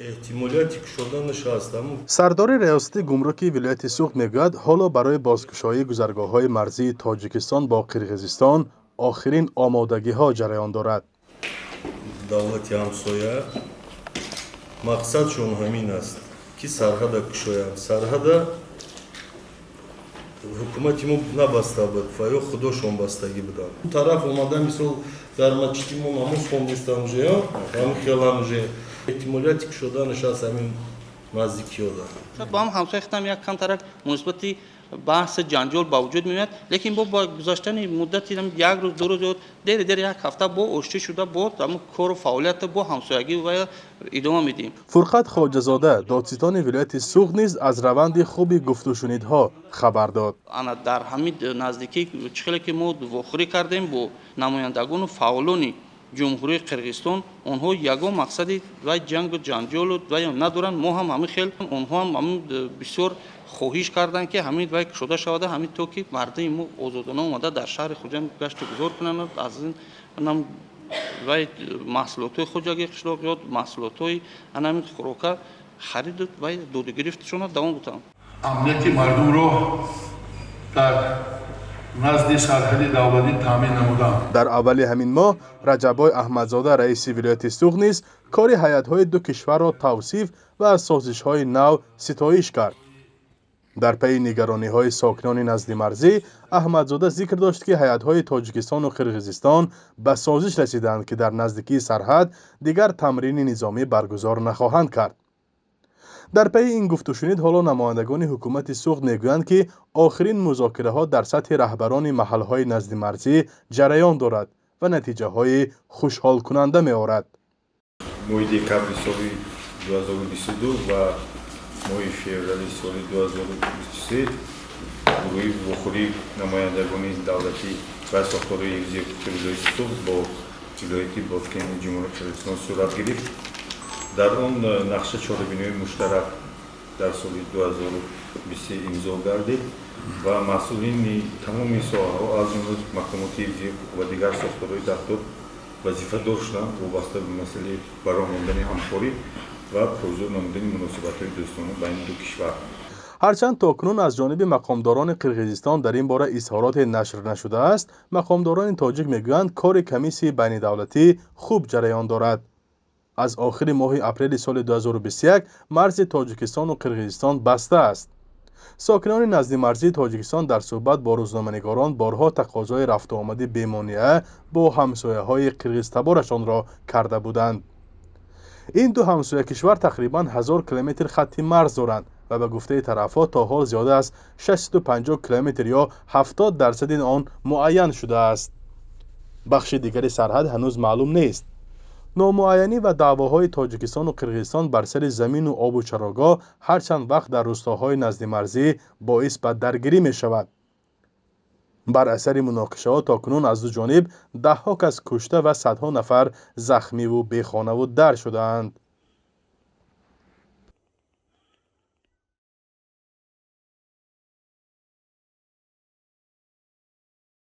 احتمالیاتی کشودنش هست اما سردار ریاستی گمرکی ولایت سوخت میگوید حالا برای بازگشایی گذرگاه‌های مرزی تاجیکستان با قرقیزستان آخرین آمادگی‌ها جریان دارد. давлати ҳамсоя мақсадшон ҳамин аст ки сарҳада кушоянд. Сарҳада ҳукумати мо набаста буд, фаё худошон бастагӣ буданд. Тараф омада мисол дар мачити мо намоз хонистанд уже, ҳамин хелан уже эҳтимолияти кушоданаш аз ҳамин наздикиёда. با هم همسایه ختم یک کم طرف مثبت بحث جنجال با وجود میاد، لیکن با گذشتن مدتی یک روز دو روز دیر یک هفته با آشتی شده با تمام کار و فعالیت با همسایگی و ادامه میدیم. فرقت خواجه‌زاده دادستان ولایت سوخت نیز از روند خوبی گفت و شنیدها خبر داد. انا در همین نزدیکی چخیلی که ما واخوری کردیم با نمایندگان و فعالان جمهوری قرقیزستان، آنها یگان مقصدی و جنگ و جنجال و ندارند. ما هم همین خیلی آنها هم بسیار خواهش کردند که همین وای شده شده همین تو که مردم ما آزادانه اومده در شهر خودجان گشت گذار کنند از این نم وای محصولات خودجای قشلاق یا محصولات همین خوراک خرید و دود گرفتشون دوام بودند. امنیت مردم رو در نزد سرحد دولتی تامین نمودند. در اول همین ماه رجبای احمدزاده رئیس ولایت سوخت نیز کار هیئت‌های دو کشور را توصیف و از سازش‌های نو ستایش کرد. در پی نگرانی‌های ساکنان نزد مرزی، احمدزاده ذکر داشت که هیئت‌های تاجیکستان و قرقیزستان به سازش رسیدند که در نزدیکی سرحد دیگر تمرین نظامی برگزار نخواهند کرد. در پی این گفت و شنید حالا نمایندگان حکومت سوخت میگویند که آخرین مذاکره‌ها در سطح رهبران محل‌های نزد مرزی جریان دارد و نتیجه‌های خوشحال کننده می‌آورد. ماه دکامبر سال 2022 و ماه فوریه سال 2023 گروه واخوری نمایندگان دولتی و ساختارهای اگزیکوتیو ولایت سوخت با ولایت بافکن جمهوری قرقیزستان صورت گرفت. در آن نقشه چهاربینی مشترک در سال 2023 امضا گردید و مسئولین تمام ساحه‌ها از جمله مقامات و دیگر ساختارهای دفتر وظیفه داشتند وابسته به مسئله برآوردن همکاری و پروژه نمودن مناسبت‌های دوستانه بین دو کشور. هرچند تاکنون از جانب مقامداران قرقیزستان در این باره اظهارات نشر نشده است، مقامداران تاجیک میگویند کار کمیسی بین دولتی خوب جریان دارد. از آخر ماه اپریل سال 2021 مرز تاجیکستان و قرقیزستان بسته است. ساکنان نزد مرزی تاجیکستان در صحبت با روزنامه‌نگاران بارها تقاضای رفت و آمد بی‌مانع با همسایه‌های قرقیزتبارشان را کرده بودند. این دو همسایه کشور تقریباً 1000 کیلومتر خط مرز دارند و به گفته طرف‌ها تا حال زیاده از 650 کیلومتر یا 70% آن معین شده است. بخش دیگری سرحد هنوز معلوم نیست. نامعینی و دعواهای تاجیکستان و قرقیزستان بر سر زمین و آب و چراگاه هر چند وقت در روستاهای نزد مرزی باعث به درگیری می شود. بر اثر مناقشه‌ها تاکنون از دو جانب ده‌ها کس کشته و صدها نفر زخمی و بیخانه و در شدند.